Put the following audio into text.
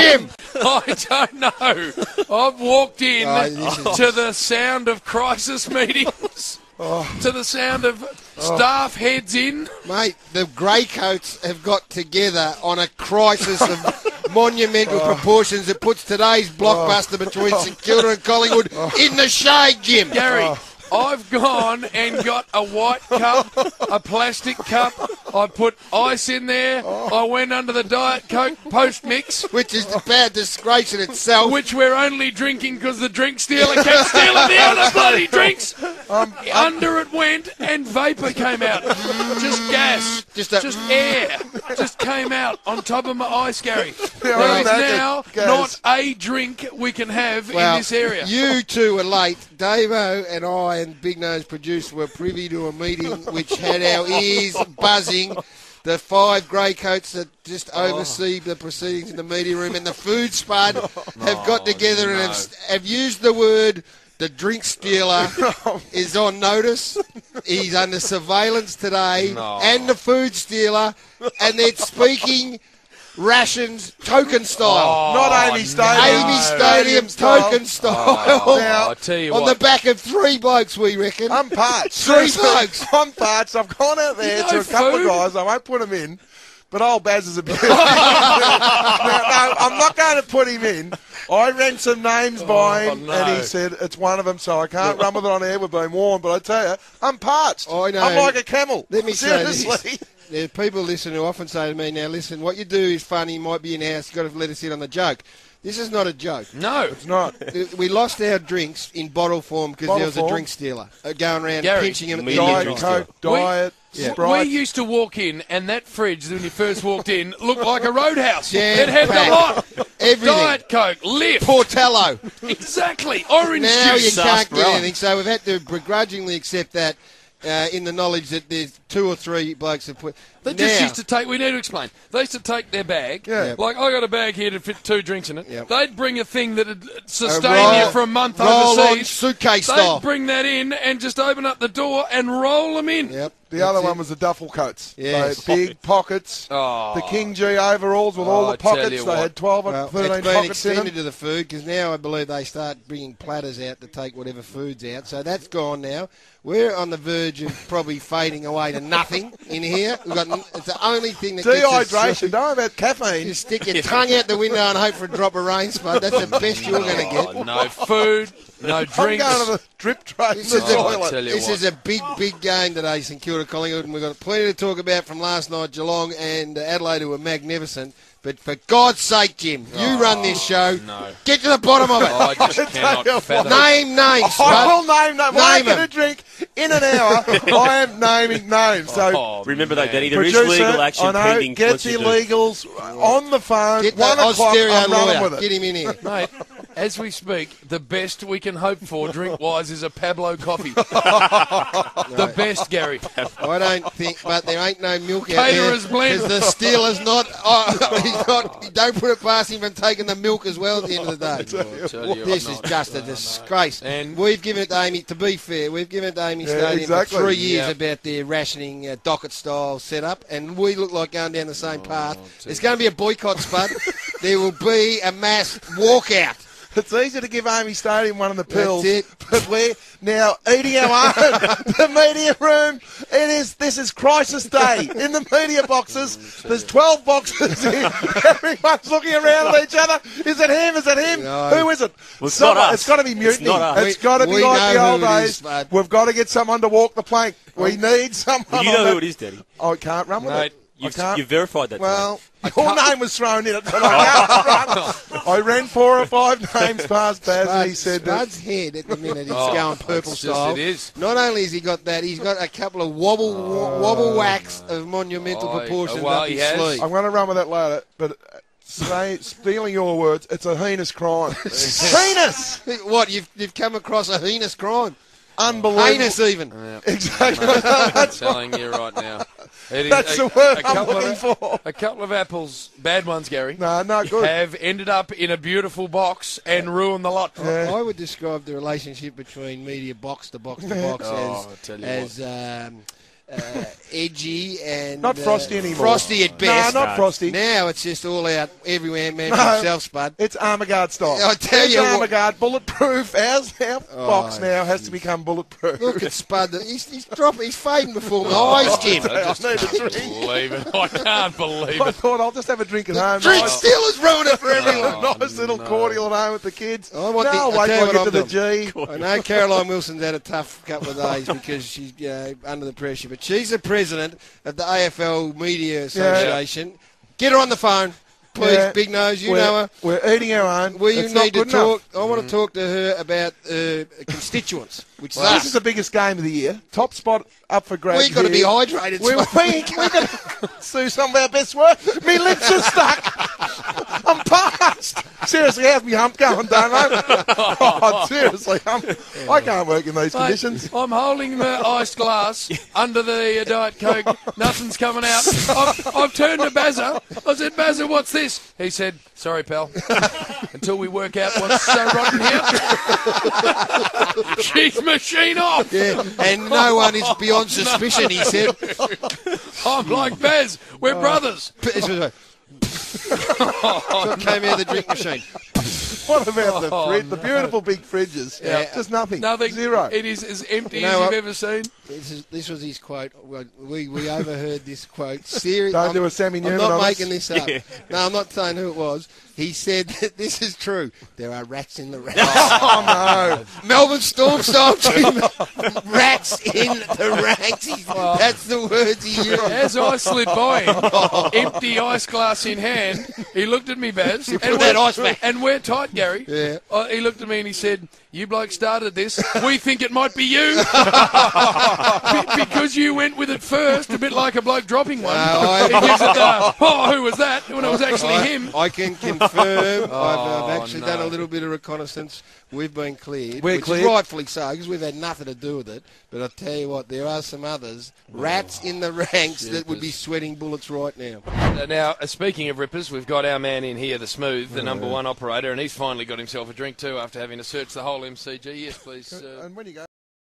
Jim? I don't know. I've walked in to the sound of crisis meetings, to the sound of staff heads in. Mate, the Greycoats have got together on a crisis of monumental proportions that puts today's blockbuster between St Kilda and Collingwood in the shade, Jim. Gary, I've gone and got a white cup, a plastic cup. I put ice in there. I went under the Diet Coke post-mix. Which is a bad disgrace in itself. Which we're only drinking because the drink stealer kept stealing the other bloody drinks. Under it went and vapour came out. Just gas. Just air. Just came out on top of my ice, Gary. There is now not a drink we can have in this area. You two were late. Davo and I and Big Nose producer were privy to a meeting which had our ears buzzing. The 5 Greycoats that just oversee the proceedings in the media room and the food spud have got together and have used the word the drink stealer is on notice. He's under surveillance today and the food stealer, and they're speaking rations token style. Not Amy Stadium. Amy Stadium token style. Now, I tell you on the back of 3 blokes, we reckon. I'm parched. 3 blokes. I'm parched. I've gone out there to a couple of guys. I won't put them in, but old Baz is a bit. No, I'm not going to put him in. I ran some names by him, and he said it's one of them, so I can't run with it on air. We're being warned, but I tell you, I'm parched. I know. I'm like a camel. Let me Seriously. say this. There's people listen who often say to me, now listen, what you do is funny, might be in house, you've got to let us in on the joke. This is not a joke. No. It's not. We lost our drinks in bottle form because there was a drink stealer going around pinching them. Diet Coke, Diet, Sprite. We used to walk in, and that fridge, when you first walked in, looked like a roadhouse. Yeah, it had the lot. Everything. Diet Coke, Lift. Portello. Exactly. Orange Now juice. you can't get anything, so we've had to begrudgingly accept that in the knowledge that there's 2 or 3 blokes have put... They just used to take, we need to explain, they used to take their bag, like I got a bag here to fit 2 drinks in it, they'd bring a thing that would sustain you for a month overseas, suitcase style. They'd bring that in and just open up the door and roll them in. Yep. The other one was the duffel coats. Yes. They had big pockets. The King G overalls with all the pockets. They had 12 or 13 it's been pockets in extended them. to the food because now I believe they start bringing platters out to take whatever food's out. So that's gone now. We're on the verge of probably fading away to nothing in here. It's the only thing that dehydration. Don't worry about caffeine. You stick your tongue out the window and hope for a drop of rain, Spud. That's the best you're going to get. No food, no drinks. I'm going to the drip tray in the toilet. This is a big, big game today, St Kilda Collingwood, and we've got plenty to talk about from last night. Geelong and Adelaide, who were magnificent. But for God's sake, Jim, you run this show. No. Get to the bottom of it. I just cannot fathom. Name names. I will name names. When I Name get them. a drink in an hour, I am naming names. So remember though, Danny, there is producer, legal action I know, pending. get once the you do. illegals on the phone. Get 1 the o'clock, Austereo I'm running lawyer. with it. Get him in here. Mate, as we speak, the best we can hope for drink-wise is a Pablo coffee. The best, Gary. I don't think, but there ain't no milk out there. Caterer's blend. Because the Steelers not, don't put it past him from taking the milk as well at the end of the day. This is just a disgrace. And we've given it to Amy, to be fair, we've given it to Amy Stadium for 3 years about their rationing docket-style setup, and we look like going down the same path. There's going to be a boycott, Spud. There will be a mass walkout. It's easy to give Amy Stadium one of the pills, That's it. but we're now eating our own. The media room, this is crisis day. In the media boxes, there's 12 boxes in. Everyone's looking around at each other. Is it him? Is it him? No. Who is it? Well, it's not us. It's got to be mutiny. It's not us. It's got to be We like the know old who it days. is, mate. We've got to get someone to walk the plank. We need someone. Well, you know who it is, Danny. I can't run with Mate, it. I can't. You've verified that. Well, your name was thrown in it, but I can't run. I ran 4 or 5 names past Baz, and he said that. Spud's head at the minute is going purple it's style. It is. Not only has he got that, he's got a couple of wobble whacks of monumental proportions up his sleeve. I'm going to run with that later, but stealing your words, it's a heinous crime. Heinous! What, you've come across a heinous crime? Unbelievable. Heinous even. Yeah. Exactly. I'm telling you right now. It is That's the word I'm looking for. A couple of apples, bad ones, Gary, No, good. have ended up in a beautiful box and ruined the lot. I would describe the relationship between media box to box to box edgy and not frosty anymore. Frosty at best. No, not frosty. Now it's just all out, everywhere man for himself, Spud. It's Armaguard style. I tell you what, Armaguard, bulletproof. Our box now has to become bulletproof. Look at Spud. He's fading before my eyes, Jim. I need a drink. Believe it. I can't believe I it. thought I'll just have a drink at home. Drink Steelers ruin it for everyone. Nice little cordial at home with the kids. I want I'll wait till I get to the G. I know Caroline Wilson's had a tough couple of days because she's under the pressure, but she's the president of the AFL Media Association. Get her on the phone, please, Big Nose. You know her. We're eating our own. We need to talk. I want to talk to her about constituents, which is us. This is the biggest game of the year. Top spot up for grabs. We've got to be hydrated. We got to do some of our best work. Me lips are stuck. I'm past. Seriously, how's me hump going, Damo? Oh, seriously, I can't work in these conditions. I'm holding the iced glass under the Diet Coke. Nothing's coming out. I've turned to Bazza. I said, Bazza, what's this? He said, sorry, pal. Until we work out what's so rotten here. She's machine off. Yeah, and no one is beyond suspicion, he said. I'm like Baz. We're brothers. So it came out of the drink machine. What about the beautiful big fridges? Yeah. Just nothing. Nothing. Zero. It is as empty as you've ever seen. This was his quote. We overheard this quote. Seriously, Don't do a Sammy Newman. I'm not making this up. No, I'm not saying who it was. He said that this is true. There are rats in the ranks. Oh, no. Melbourne Storm style team. Rats in the ranks. That's the words he used. As I slid by him, empty ice glass in hand, he looked at me, Baz. And we're tight, Gary. Yeah. He looked at me and he said, you bloke started this. We think it might be you. Because you went with it first, a bit like a bloke dropping one. He gives it who was that? When it was actually him. I can confirm. I've actually done a little bit of reconnaissance. We've been cleared. We're cleared. Rightfully so, because we've had nothing to do with it. But I tell you what, there are some others, rats in the ranks that would be sweating bullets right now. Now, speaking of rippers, we've got our man in here, the Smooth, the number one operator, and he's finally got himself a drink too after having to search the whole MCG. Yes, please. And when you go